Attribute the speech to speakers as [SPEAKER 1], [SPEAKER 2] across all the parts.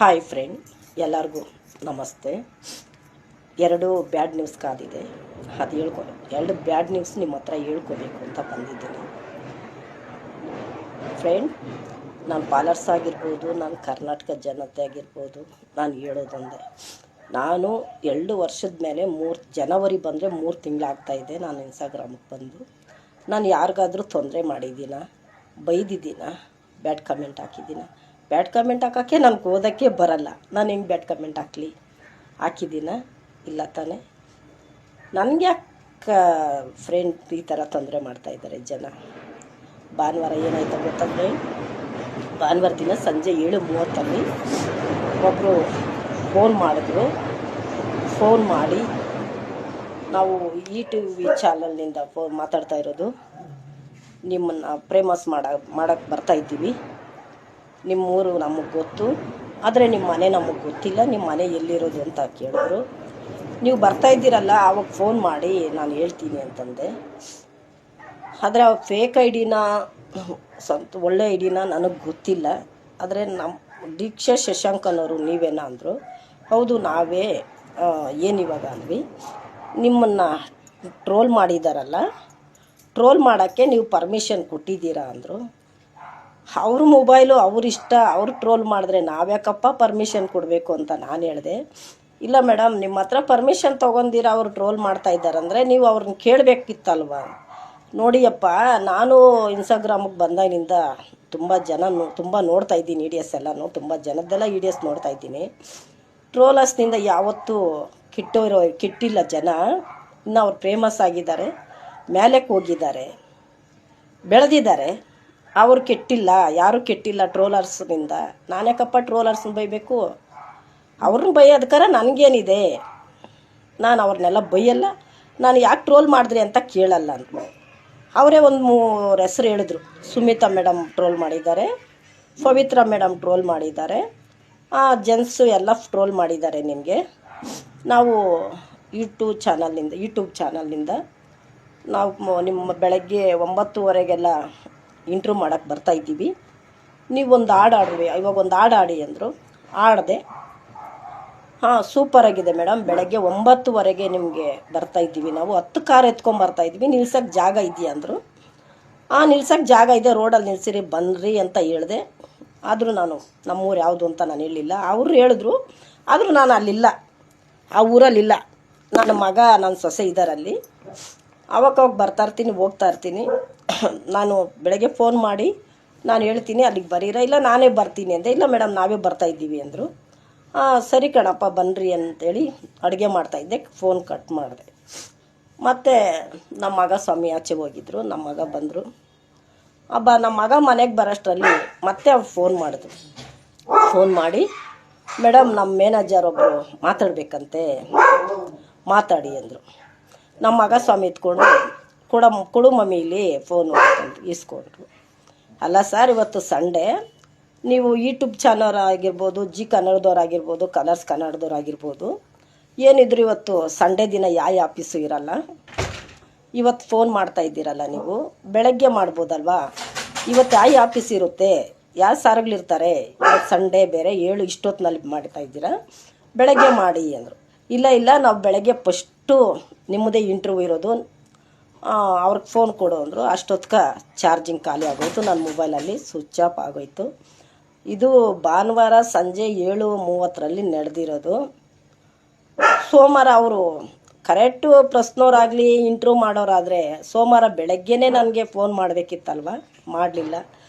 [SPEAKER 1] Hi friend, ಎಲ್ಲರಿಗೂ ನಮಸ್ತೆ. ಎರಡು ಬ್ಯಾಡ್ ನ್ಯೂಸ್ ಕಾದಿದೆ, ಅದು ಎರಡು ಬ್ಯಾಡ್ ನ್ಯೂಸ್ ನಿಮ್ಮ ಹತ್ರ ಹೇಳ್ಕೋಬೇಕು ಅಂತ ಬಂದಿದ್ದೀನಿ. ಫ್ರೆಂಡ್, ನಾನು ಪಾಲರ್ಸ್ ಆಗಿರ್ಬೋದು, ನಾನು ಕರ್ನಾಟಕ ಜನತೆ ಆಗಿರ್ಬೋದು, ನಾನು ಹೇಳೋದೊಂದೇ. ನಾನು 2 ವರ್ಷದ ಮೇಲೆ ಜನವರಿ ಬಂದರೆ 3 ತಿಂಗಳಾಗ್ತಾಯಿದೆ ನಾನು ಇನ್ಸ್ಟಾಗ್ರಾಮಿಗೆ ಬಂದು. ನಾನು ಯಾರಿಗಾದ್ರೂ ತೊಂದರೆ ಮಾಡಿದ್ದೀನ, ಬೈದಿದ್ದೀನ, ಬ್ಯಾಡ್ ಕಮೆಂಟ್ ಹಾಕಿದ್ದೀನ? ಬ್ಯಾಡ್ ಕಮೆಂಟ್ ಹಾಕೋಕ್ಕೆ ನನಗೆ ಓದೋಕ್ಕೆ ಬರಲ್ಲ. ನಾನು ಹೆಂಗೆ ಬ್ಯಾಡ್ ಕಮೆಂಟ್ ಹಾಕಿದ್ದೀನ? ಇಲ್ಲ ತಾನೆ. ನನಗೆ ಯಾಕೆ ಫ್ರೆಂಡ್ ಈ ಥರ ತೊಂದರೆ ಮಾಡ್ತಾಯಿದ್ದಾರೆ ಜನ? ಭಾನುವಾರ ಏನಾಯ್ತು ಗೊತ್ತಾ ಫ್ರೆಂಡ್? ಭಾನುವಾರ ದಿನ ಸಂಜೆ 7:30 ಒಬ್ಬರು ಫೋನ್ ಮಾಡಿದ್ರು. ಫೋನ್ ಮಾಡಿ, ನಾವು ETV ಚಾನಲ್ನಿಂದ ಮಾತಾಡ್ತಾ ಇರೋದು, ನಿಮ್ಮನ್ನು ಫೇಮಸ್ ಮಾಡೋಕ್ಕೆ ಬರ್ತಾಯಿದ್ದೀವಿ. ನಿಮ್ಮ ಊರು ನಮಗೆ ಗೊತ್ತು, ಆದರೆ ನಿಮ್ಮ ಮನೆ ನಮಗೆ ಗೊತ್ತಿಲ್ಲ, ನಿಮ್ಮ ಮನೆ ಎಲ್ಲಿರೋದು ಅಂತ ಕೇಳಿದ್ರು. ನೀವು ಬರ್ತಾಯಿದ್ದೀರಲ್ಲ, ಆವಾಗ ಫೋನ್ ಮಾಡಿ ನಾನು ಹೇಳ್ತೀನಿ ಅಂತಂದೆ. ಆದರೆ ಆ ಫೇಕ್ ಐಡಿನ ಒಳ್ಳೆ ಐಡಿನ ನನಗೆ ಗೊತ್ತಿಲ್ಲ. ಆದರೆ ನಮ್ಮ ದೀಕ್ಷಾ ಶಶಾಂಕನವರು ನೀವೇನಾ ಅಂದರು. ಹೌದು ನಾವೇ. ಏನಿವಾಗ ಅಂದ್ವಿ, ನಿಮ್ಮನ್ನು ಟ್ರೋಲ್ ಮಾಡಿದಾರಲ್ಲ, ಟ್ರೋಲ್ ಮಾಡೋಕ್ಕೆ ನೀವು ಪರ್ಮಿಷನ್ ಕೊಟ್ಟಿದ್ದೀರಾ ಅಂದರು. ಅವ್ರ ಮೊಬೈಲು ಅವ್ರಿಷ್ಟ, ಅವ್ರು ಟ್ರೋಲ್ ಮಾಡಿದ್ರೆ ನಾವ್ಯಾಕಪ್ಪ ಪರ್ಮಿಷನ್ ಕೊಡಬೇಕು ಅಂತ ನಾನು ಹೇಳಿದೆ. ಇಲ್ಲ ಮೇಡಮ್, ನಿಮ್ಮ ಹತ್ರ ಪರ್ಮಿಷನ್ ತೊಗೊಂಡಿರ ಅವ್ರು ಟ್ರೋಲ್ ಮಾಡ್ತಾ ಇದ್ದಾರಂದರೆ ನೀವು ಅವ್ರನ್ನ ಕೇಳಬೇಕಿತ್ತಲ್ವ. ನೋಡಿಯಪ್ಪ, ನಾನು ಇನ್ಸ್ಟಾಗ್ರಾಮಿಗೆ ಬಂದಾಗಿನಿಂದ ತುಂಬ ನೋಡ್ತಾ ಇದ್ದೀನಿ ವೀಡಿಯೋಸ್ ಎಲ್ಲನೂ, ತುಂಬ ಜನದ್ದೆಲ್ಲ ವೀಡಿಯೋಸ್ ನೋಡ್ತಾ ಇದ್ದೀನಿ. ಟ್ರೋಲರ್ಸ್ನಿಂದ ಯಾವತ್ತೂ ಕೆಟ್ಟಿಲ್ಲ ಜನ. ಇನ್ನು ಅವ್ರು ಫೇಮಸ್ ಆಗಿದ್ದಾರೆ, ಮೇಲಕ್ಕೆ ಹೋಗಿದ್ದಾರೆ, ಬೆಳೆದಿದ್ದಾರೆ. ಅವ್ರು ಕೆಟ್ಟಿಲ್ಲ, ಯಾರೂ ಕೆಟ್ಟಿಲ್ಲ ಟ್ರೋಲರ್ಸ್ನಿಂದ. ನಾನ್ಯಾಕಪ್ಪ ಟ್ರೋಲರ್ಸ್ನ ಬೈಬೇಕು? ಅವ್ರನ್ನ ಬೈಯೋದಕ್ಕಾರ ನನಗೇನಿದೆ? ನಾನು ಅವ್ರನ್ನೆಲ್ಲ ಬೈಯಲ್ಲ. ನಾನು ಯಾಕೆ ಟ್ರೋಲ್ ಮಾಡಿದ್ರಿ ಅಂತ ಕೇಳಲ್ಲ ಅಂತ. ಅವರೇ ಒಂದು 3 ಹೆಸರು ಹೇಳಿದ್ರು. ಸುಮಿತಾ ಮೇಡಮ್ ಟ್ರೋಲ್ ಮಾಡಿದ್ದಾರೆ, ಪವಿತ್ರ ಮೇಡಮ್ ಟ್ರೋಲ್ ಮಾಡಿದ್ದಾರೆ, ಜೆಂಟ್ಸು ಎಲ್ಲ ಟ್ರೋಲ್ ಮಾಡಿದ್ದಾರೆ ನಿಮಗೆ. ನಾವು ಯೂಟ್ಯೂಬ್ ಚಾನಲ್ನಿಂದ ನಾವು ನಿಮ್ಮ ಬೆಳಗ್ಗೆ 9:30 ಇಂಟ್ರ್ಯೂ ಮಾಡೋಕ್ಕೆ ಬರ್ತಾಯಿದ್ದೀವಿ. ನೀವೊಂದು ಹಾಡ್ರಿ, ಇವಾಗ ಒಂದು ಹಾಡಿ ಅಂದರು. ಹಾಡಿದೆ. ಸೂಪರಾಗಿದೆ ಮೇಡಮ್, ಬೆಳಗ್ಗೆ 9:30 ನಿಮಗೆ ಬರ್ತಾಯಿದ್ದೀವಿ, ನಾವು 10 ಕಾರ್ ಎತ್ಕೊಂಬರ್ತಾಯಿದ್ದೀವಿ, ನಿಲ್ಸೋಕ್ಕೆ ಜಾಗ ಇದೆಯಾ ಅಂದರು. ನಿಲ್ಸೋಕ್ಕೆ ಜಾಗ ಇದೆ, ರೋಡಲ್ಲಿ ನಿಲ್ಸಿರಿ, ಬನ್ನಿರಿ ಅಂತ ಹೇಳಿದೆ. ಆದರೂ ನಾನು ನಮ್ಮೂರು ಯಾವುದು ಅಂತ ನಾನು ಹೇಳಿಲ್ಲ. ಅವರು ಹೇಳಿದ್ರು, ಆದರೂ ನಾನು ಅಲ್ಲಿಲ್ಲ, ಆ ಊರಲ್ಲಿಲ್ಲ. ನನ್ನ ಮಗ, ನನ್ನ ಸೊಸೆ ಇದ್ದಾರಲ್ಲಿ. ಅವಾಗ ಬರ್ತಾಯಿರ್ತೀನಿ, ಹೋಗ್ತಾಯಿರ್ತೀನಿ. ನಾನು ಬೆಳಗ್ಗೆ ಫೋನ್ ಮಾಡಿ ನಾನು ಹೇಳ್ತೀನಿ ಅಲ್ಲಿಗೆ ಬರೀರಾ, ಇಲ್ಲ ನಾನೇ ಬರ್ತೀನಿ ಅಂದೆ. ಇಲ್ಲ ಮೇಡಮ್, ನಾವೇ ಬರ್ತಾಯಿದ್ದೀವಿ ಅಂದರು. ಸರಿ ಕಣಪ್ಪ ಬನ್ನಿರಿ ಅಂತೇಳಿ ಅಡುಗೆ ಮಾಡ್ತಾಯಿದ್ದೆ. ಫೋನ್ ಕಟ್ ಮಾಡಿದೆ. ಮತ್ತು ನಮ್ಮ ಮಗ ಸ್ವಾಮಿ ಆಚೆ ಹೋಗಿದ್ರು. ನಮ್ಮ ಮಗ ಬಂದರು. ನಮ್ಮ ಮಗ ಮನೆಗೆ ಬರೋಷ್ಟರಲ್ಲಿ ಮತ್ತೆ ಅವ್ರು ಫೋನ್ ಮಾಡಿದ್ರು. ಫೋನ್ ಮಾಡಿ, ಮೇಡಮ್ ನಮ್ಮ ಮ್ಯಾನೇಜರ್ ಒಬ್ಬರು ಮಾತಾಡಬೇಕಂತೆ, ಮಾತಾಡಿ ಅಂದರು. ನಮ್ಮ ಮಗ ಸ್ವಾಮಿ ಎತ್ಕೊಂಡು ಕೊಡು ಮಮ್ಮಿ ಇಲ್ಲಿ ಫೋನು ಅಂತಂದು ಇಸ್ಕೊಂಡ್ರು. ಅಲ್ಲ ಸರ್, ಇವತ್ತು ಸಂಡೇ, ನೀವು ಯೂಟ್ಯೂಬ್ ಚಾನಲ್ ಆಗಿರ್ಬೋದು, ಜಿ ಕನ್ನಡದವ್ರಾಗಿರ್ಬೋದು, ಕಲರ್ಸ್ ಕನ್ನಡದವ್ರಾಗಿರ್ಬೋದು, ಏನಿದ್ರು ಇವತ್ತು ಸಂಡೇ ದಿನ ಯಾವ ಆಫೀಸು ಇರಲ್ಲ. ಇವತ್ತು ಫೋನ್ ಮಾಡ್ತಾ ಇದ್ದೀರಲ್ಲ, ನೀವು ಬೆಳಗ್ಗೆ ಮಾಡ್ಬೋದಲ್ವಾ? ಇವತ್ತು ಯಾವ ಆಫೀಸ್ ಇರುತ್ತೆ? ಯಾವ ಸಾರುಗಳಿರ್ತಾರೆ? ಇವತ್ತು ಸಂಡೇ ಬೇರೆ, 7 ಇಷ್ಟೊತ್ತಿನಲ್ಲಿ ಮಾಡ್ತಾ ಇದ್ದೀರಾ, ಬೆಳಗ್ಗೆ ಮಾಡಿ ಅಂದರು. ಇಲ್ಲ ನಾವು ಬೆಳಗ್ಗೆ ಫಸ್ಟು ನಿಮ್ಮದೇ ಇಂಟ್ರ್ವ್ಯೂ ಇರೋದು, ಅವ್ರಿಗೆ ಫೋನ್ ಕೊಡು ಅಂದರು. ಅಷ್ಟೊತ್ತಿಗೆ ಚಾರ್ಜಿಂಗ್ ಖಾಲಿ ಆಗೋಯ್ತು, ನನ್ನ ಮೊಬೈಲಲ್ಲಿ ಸ್ವಿಚ್ ಆಫ್ ಆಗೋಯ್ತು. ಇದು ಭಾನುವಾರ ಸಂಜೆ 7:30 ನಡೆದಿರೋದು. ಸೋಮವಾರ ಅವರು ಕರೆಕ್ಟು ಪ್ರಶ್ನೋರಾಗಲಿ ಇಂಟ್ರ್ಯೂ ಮಾಡೋರಾದರೆ ಸೋಮವಾರ ಬೆಳಗ್ಗೆನೇ ನನಗೆ ಫೋನ್ ಮಾಡಬೇಕಿತ್ತಲ್ವ, ಮಾಡಲಿಲ್ಲ.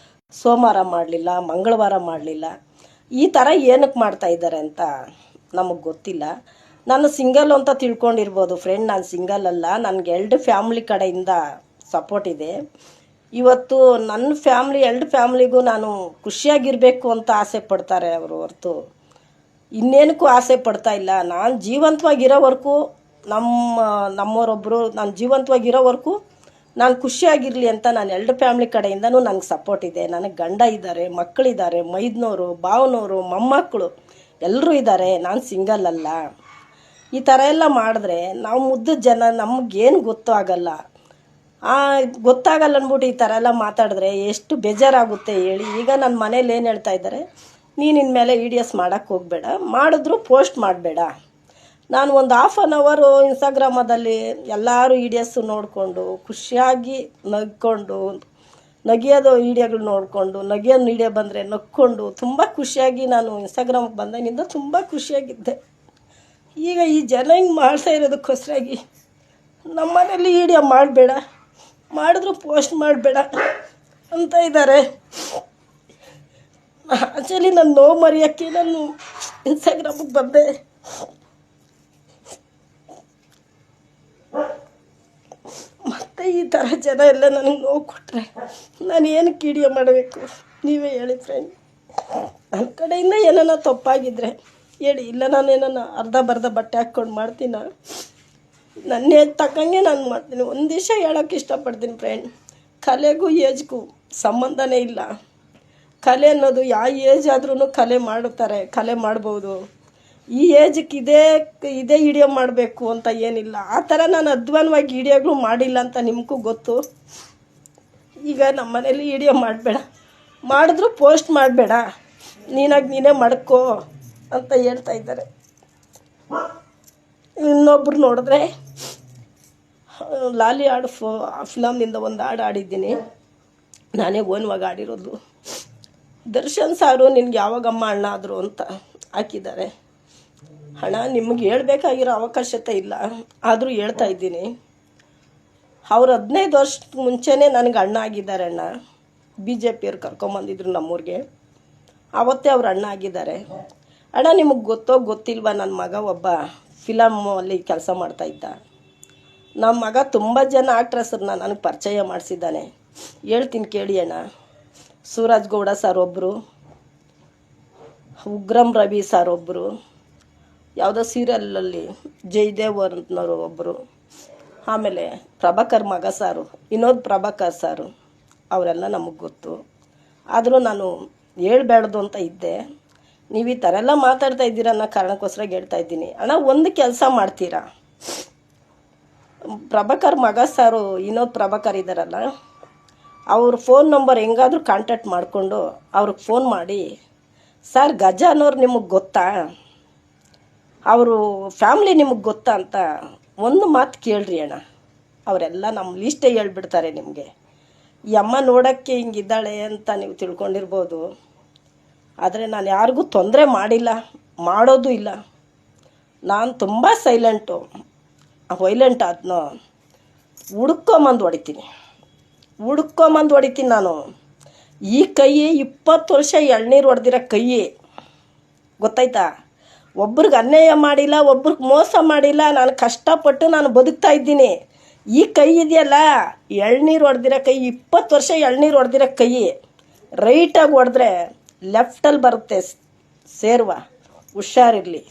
[SPEAKER 1] ಸೋಮವಾರ ಮಾಡಲಿಲ್ಲ, ಮಂಗಳವಾರ ಮಾಡಲಿಲ್ಲ. ಈ ಥರ ಏನಕ್ಕೆ ಮಾಡ್ತಾಯಿದ್ದಾರೆ ಅಂತ ನಮಗೆ ಗೊತ್ತಿಲ್ಲ. ನಾನು ಸಿಂಗಲ್ ಅಂತ ತಿಳ್ಕೊಂಡಿರ್ಬೋದು ಫ್ರೆಂಡ್, ನಾನು ಸಿಂಗಲ್ ಅಲ್ಲ. ನನಗೆ 2 ಫ್ಯಾಮ್ಲಿ ಕಡೆಯಿಂದ ಸಪೋರ್ಟ್ ಇದೆ. ಇವತ್ತು ನನ್ನ ಫ್ಯಾಮ್ಲಿ 2 ಫ್ಯಾಮ್ಲಿಗೂ ನಾನು ಖುಷಿಯಾಗಿರಬೇಕು ಅಂತ ಆಸೆ ಪಡ್ತಾರೆ ಅವರು, ಹೊರತು ಇನ್ನೇನಕ್ಕೂ ಆಸೆ ಪಡ್ತಾ ಇಲ್ಲ. ನಾನು ಜೀವಂತವಾಗಿರೋವರೆಗೂ, ನಮ್ಮವರೊಬ್ಬರು ನಾನು ಜೀವಂತವಾಗಿರೋವರೆಗೂ ನಾನು ಖುಷಿಯಾಗಿರಲಿ ಅಂತ ನಾನು 2 ಫ್ಯಾಮ್ಲಿ ಕಡೆಯಿಂದನೂ ನನಗೆ ಸಪೋರ್ಟ್ ಇದೆ. ನನಗೆ ಗಂಡ ಇದ್ದಾರೆ, ಮಕ್ಕಳಿದ್ದಾರೆ, ಮೈದ್ನವರು, ಭಾವನವರು, ಮೊಮ್ಮಕ್ಕಳು ಎಲ್ಲರೂ ಇದ್ದಾರೆ. ನಾನು ಸಿಂಗಲ್ ಅಲ್ಲ. ಈ ಥರ ಎಲ್ಲ ಮಾಡಿದ್ರೆ ನಾವು ಮುದ್ದು ಜನ, ನಮಗೇನು ಗೊತ್ತಾಗಲ್ಲ ಅಂದ್ಬಿಟ್ಟು ಈ ಥರ ಎಲ್ಲ ಮಾತಾಡಿದ್ರೆ ಎಷ್ಟು ಬೇಜಾರಾಗುತ್ತೆ ಹೇಳಿ. ಈಗ ನನ್ನ ಮನೇಲಿ ಏನು ಹೇಳ್ತಾ ಇದ್ದಾರೆ, ನೀನು ಇನ್ಮೇಲೆ ವೀಡಿಯೋಸ್ ಮಾಡೋಕ್ಕೆ ಹೋಗಬೇಡ, ಮಾಡಿದ್ರು ಪೋಸ್ಟ್ ಮಾಡಬೇಡ. ನಾನು ಒಂದು ಹಾಫ್ ಆನ್ ಅವರು ಇನ್ಸ್ಟಾಗ್ರಾಮದಲ್ಲಿ ಎಲ್ಲರೂ ವೀಡಿಯೋಸು ನೋಡಿಕೊಂಡು ಖುಷಿಯಾಗಿ ನಗ್ಕೊಂಡು ನಗಿಯೋದು ವೀಡಿಯೋಗಳು ನೋಡಿಕೊಂಡು ನಗಿಯೋದು ವೀಡಿಯೋ ಬಂದರೆ ನಕ್ಕೊಂಡು ತುಂಬ ಖುಷಿಯಾಗಿ ನಾನು ಇನ್ಸ್ಟಾಗ್ರಾಮಿಗೆ ಬಂದಾಗಿಂದ ತುಂಬ ಖುಷಿಯಾಗಿದ್ದೆ. ಈಗ ಈ ಜನ ಹಿಂಗೆ ಮಾಡ್ತಾ ಇರೋದಕ್ಕೋಸ್ಕರಾಗಿ ನಮ್ಮ ಮನೇಲಿ ವೀಡಿಯೋ ಮಾಡಬೇಡ, ಮಾಡಿದ್ರು ಪೋಸ್ಟ್ ಮಾಡಬೇಡ ಅಂತ ಇದ್ದಾರೆ. ಆ್ಯಕ್ಚುಲಿ ನಾನು ನೋವು ಮರೆಯೋಕ್ಕೆ ನಾನು ಇನ್ಸ್ಟಾಗ್ರಾಮಿಗೆ ಬಂದೆ. ಮತ್ತು ಈ ಥರ ಜನ ಎಲ್ಲ ನನಗೆ ನೋವು ಕೊಟ್ಟರೆ ನಾನು ಏನಕ್ಕೆ ವೀಡಿಯೋ ಮಾಡಬೇಕು, ನೀವೇ ಹೇಳಿ ಫ್ರೆಂಡ್. ನನ್ನ ಕಡೆಯಿಂದ ಏನಾನ ತಪ್ಪಾಗಿದ್ದರೆ ಹೇಳಿ, ಇಲ್ಲ ನಾನು ಏನಾನ ಅರ್ಧ ಬರ್ಧ ಬಟ್ಟೆ ಹಾಕ್ಕೊಂಡು ಮಾಡ್ತೀನ, ನನ್ನ ಏಜ್ ತಕ್ಕಂಗೆ ನಾನು ಮಾಡ್ತೀನಿ. ಒಂದು ದಿವಸ ಹೇಳೋಕ್ಕೆ ಇಷ್ಟಪಡ್ತೀನಿ ಫ್ರೆಂಡ್, ಕಲೆಗೂ ಏಜ್ಗೂ ಸಂಬಂಧನೇ ಇಲ್ಲ. ಕಲೆ ಅನ್ನೋದು ಯಾವ ಏಜ್ ಆದ್ರೂ ಕಲೆ ಮಾಡುತ್ತಾರೆ, ಕಲೆ ಮಾಡ್ಬೋದು. ಈ ಏಜಕ್ಕೆ ಇದೇ ವಿಡಿಯೋ ಮಾಡಬೇಕು ಅಂತ ಏನಿಲ್ಲ. ಆ ಥರ ನಾನು ಅಧ್ವಾನವಾಗಿ ವಿಡಿಯೋಗಳು ಮಾಡಿಲ್ಲ ಅಂತ ನಿಮಗೂ ಗೊತ್ತು. ಈಗ ನಮ್ಮ ಮನೇಲಿ ವಿಡಿಯೋ ಮಾಡಬೇಡ, ಮಾಡಿದ್ರು ಪೋಸ್ಟ್ ಮಾಡಬೇಡ, ನೀನೇ ಮಾಡ್ಕೋ ಅಂತ ಹೇಳ್ತಾ ಇದ್ದಾರೆ. ಇನ್ನೊಬ್ರು ನೋಡಿದ್ರೆ ಲಾಲಿ ಹಾಡು ಫಿಲಮ್ನಿಂದ ಒಂದು ಹಾಡು ಆಡಿದ್ದೀನಿ, ನಾನೇ ಓನ್ವಾಗಿ ಆಡಿರೋದು. ದರ್ಶನ್ ಸಾರು ನಿನ್ಗೆ ಯಾವಾಗಮ್ಮ ಅಣ್ಣ ಆದರು ಅಂತ ಹಾಕಿದ್ದಾರೆ. ಹಣ ನಿಮಗೆ ಹೇಳ್ಬೇಕಾಗಿರೋ ಅವಕಾಶತೆ ಇಲ್ಲ, ಆದರೂ ಹೇಳ್ತಾ ಇದ್ದೀನಿ. ಅವ್ರು 15 ವರ್ಷದ ಮುಂಚೆನೇ ನನಗೆ ಅಣ್ಣ ಆಗಿದ್ದಾರೆ. ಅಣ್ಣ BJPಯವ್ರು ಕರ್ಕೊಂಬಂದಿದ್ರು ನಮ್ಮೂರಿಗೆ, ಆವತ್ತೇ ಅವ್ರು ಅಣ್ಣ ಆಗಿದ್ದಾರೆ. ಅಣ್ಣ ನಿಮಗೆ ಗೊತ್ತೋ ಗೊತ್ತಿಲ್ವಾ, ನನ್ನ ಮಗ ಒಬ್ಬ ಫಿಲಮಲ್ಲಿ ಕೆಲಸ ಮಾಡ್ತಾಯಿದ್ದ. ನಮ್ಮ ಮಗ ತುಂಬ ಜನ ಆಕ್ಟ್ರೆಸ್ರನ್ನ ನನಗೆ ಪರಿಚಯ ಮಾಡಿಸಿದ್ದಾನೆ. ಹೇಳ್ತೀನಿ ಕೇಳಿ ಅಣ್ಣ. ಸೂರಜ್ ಗೌಡ ಸರ್ ಒಬ್ಬರು, ಉಗ್ರಂ ರವಿ ಸರ್ ಒಬ್ಬರು, ಯಾವುದೋ ಸೀರಿಯಲಲ್ಲಿ ಜಯದೇವ್ ಅಂತನವರು ಒಬ್ಬರು, ಆಮೇಲೆ ಪ್ರಭಾಕರ್ ಮಗ ಸಾರು, ವಿನೋದ್ ಪ್ರಭಾಕರ್ ಸಾರು, ಅವರೆಲ್ಲ ನಮಗೆ ಗೊತ್ತು. ಆದರೂ ನಾನು ಹೇಳ್ಬೇಡ್ದು ಅಂತ ಇದ್ದೆ. ನೀವು ಈ ಥರ ಎಲ್ಲ ಮಾತಾಡ್ತಾ ಇದ್ದೀರ ಅನ್ನೋ ಕಾರಣಕ್ಕೋಸ್ಕರ ಹೇಳ್ತಾ ಇದ್ದೀನಿ. ಅಣ್ಣ ಒಂದು ಕೆಲಸ ಮಾಡ್ತೀರಾ, ಪ್ರಭಾಕರ್ ಮಗ ಸಾರು ವಿನೋದ್ ಪ್ರಭಾಕರ್ ಇದ್ದಾರಲ್ಲ, ಅವ್ರ ಫೋನ್ ನಂಬರ್ ಹೆಂಗಾದರೂ ಕಾಂಟ್ಯಾಕ್ಟ್ ಮಾಡಿಕೊಂಡು ಅವ್ರಿಗೆ ಫೋನ್ ಮಾಡಿ, ಸರ್ ಗಜ ಅನ್ನೋರು ನಿಮಗೆ ಗೊತ್ತಾ, ಅವರು ಫ್ಯಾಮ್ಲಿ ನಿಮಗೆ ಗೊತ್ತಾ ಅಂತ ಒಂದು ಮಾತು ಕೇಳ್ರಿ ಅಣ್ಣ. ಅವರೆಲ್ಲ ನಮ್ಮ ಲೀಸ್ಟೇ ಹೇಳ್ಬಿಡ್ತಾರೆ ನಿಮಗೆ. ಈ ಅಮ್ಮ ನೋಡೋಕ್ಕೆ ಹಿಂಗಿದ್ದಾಳೆ ಅಂತ ನೀವು ತಿಳ್ಕೊಂಡಿರ್ಬೋದು, ಆದರೆ ನಾನು ಯಾರಿಗೂ ತೊಂದರೆ ಮಾಡಿಲ್ಲ, ಮಾಡೋದು ಇಲ್ಲ. ನಾನು ತುಂಬ ಸೈಲೆಂಟು, ವೈಲೆಂಟ್ ಆದ್ನೋ ಹುಡ್ಕೊಂಬಂದು ಹೊಡಿತೀನಿ ನಾನು. ಈ ಕೈ 20 ವರ್ಷ ಎಳ್ನೀರು ಹೊಡೆದಿರೋ ಕೈ, ಗೊತ್ತಾಯ್ತಾ? ಒಬ್ರಿಗೆ ಅನ್ಯಾಯ ಮಾಡಿಲ್ಲ, ಒಬ್ರಿಗೆ ಮೋಸ ಮಾಡಿಲ್ಲ, ನಾನು ಕಷ್ಟಪಟ್ಟು ನಾನು ಬದುಕ್ತಾ ಇದ್ದೀನಿ. ಈ ಕೈ ಇದೆಯಲ್ಲ, ಎಳ್ನೀರು ಹೊಡೆದಿರೋ ಕೈ, 20 ವರ್ಷ ಎಳ್ನೀರು ಹೊಡೆದಿರೋ ಕೈ, ರೈಟಾಗಿ ಹೊಡೆದ್ರೆ ಲೆಫ್ಟಲ್ಲಿ ಬರುತ್ತೆ ಸೇರ್ವ, ಹುಷಾರಿರಲಿ.